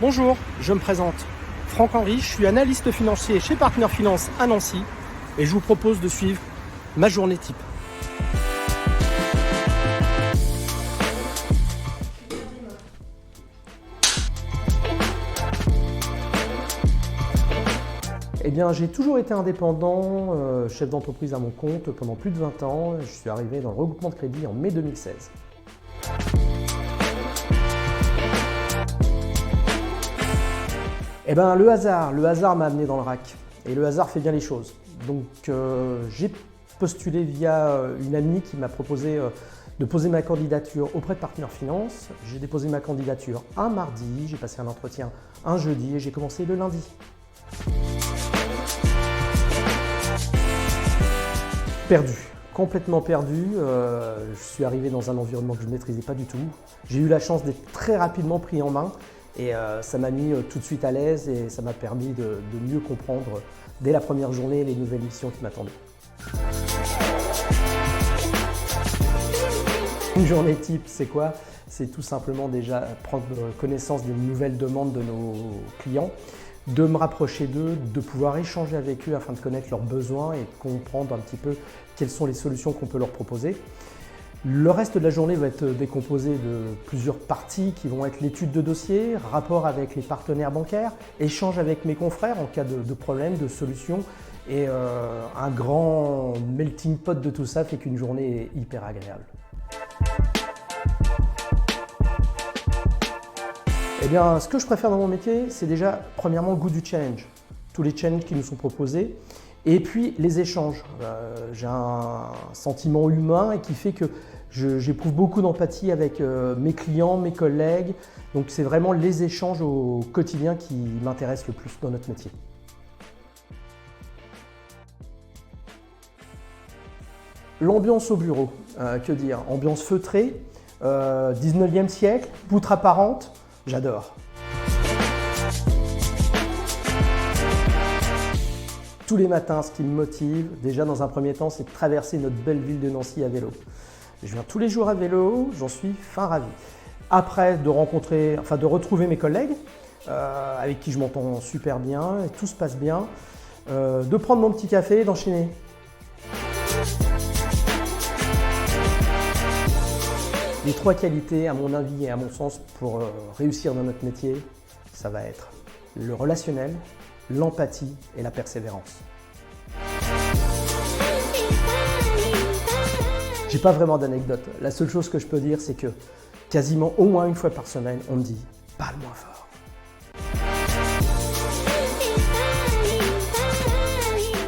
Bonjour, je me présente. Franck Henry, je suis analyste financier chez Partner Finance à Nancy et je vous propose de suivre ma journée type. Eh bien, j'ai toujours été indépendant, chef d'entreprise à mon compte pendant plus de 20 ans. Je suis arrivé dans le regroupement de crédit en mai 2016. Eh bien, le hasard m'a amené dans le RAC. Et le hasard fait bien les choses. Donc, j'ai postulé via une amie qui m'a proposé de poser ma candidature auprès de Partner Finance. J'ai déposé ma candidature un mardi, j'ai passé un entretien un jeudi et j'ai commencé le lundi. Perdu, complètement perdu. Je suis arrivé dans un environnement que je ne maîtrisais pas du tout. J'ai eu la chance d'être très rapidement pris en main et ça m'a mis tout de suite à l'aise et ça m'a permis de mieux comprendre dès la première journée les nouvelles missions qui m'attendaient. Une journée type, c'est quoi? C'est tout simplement déjà prendre connaissance des nouvelles demandes de nos clients, de me rapprocher d'eux, de pouvoir échanger avec eux afin de connaître leurs besoins et de comprendre un petit peu quelles sont les solutions qu'on peut leur proposer. Le reste de la journée va être décomposé de plusieurs parties qui vont être l'étude de dossier, rapport avec les partenaires bancaires, échange avec mes confrères en cas de problème, de solutions et un grand melting pot de tout ça fait qu'une journée est hyper agréable. Eh bien, ce que je préfère dans mon métier, c'est déjà, premièrement, le goût du challenge. Tous les challenges qui nous sont proposés. Et puis, les échanges. J'ai un sentiment humain et qui fait que j'éprouve beaucoup d'empathie avec mes clients, mes collègues. Donc, c'est vraiment les échanges au quotidien qui m'intéressent le plus dans notre métier. L'ambiance au bureau, que dire? Ambiance feutrée, 19e siècle, poutre apparente. J'adore. Tous les matins, ce qui me motive, déjà dans un premier temps, c'est de traverser notre belle ville de Nancy à vélo. Je viens tous les jours à vélo, j'en suis fin ravi. Après, de retrouver mes collègues, avec qui je m'entends super bien, et tout se passe bien, de prendre mon petit café et d'enchaîner. Les trois qualités, à mon avis et à mon sens, pour réussir dans notre métier, ça va être le relationnel, l'empathie et la persévérance. J'ai pas vraiment d'anecdote. La seule chose que je peux dire, c'est que quasiment au moins une fois par semaine, on me dit « parle moins fort ».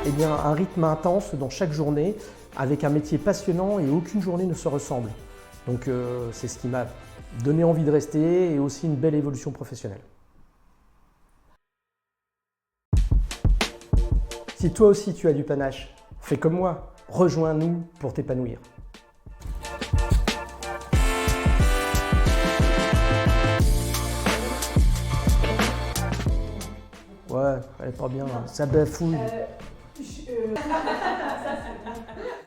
Eh bien, un rythme intense dans chaque journée, avec un métier passionnant et aucune journée ne se ressemble. Donc c'est ce qui m'a donné envie de rester et aussi une belle évolution professionnelle. Si toi aussi tu as du panache, fais comme moi, rejoins-nous pour t'épanouir. Ouais, elle est pas bien, ça bafouille.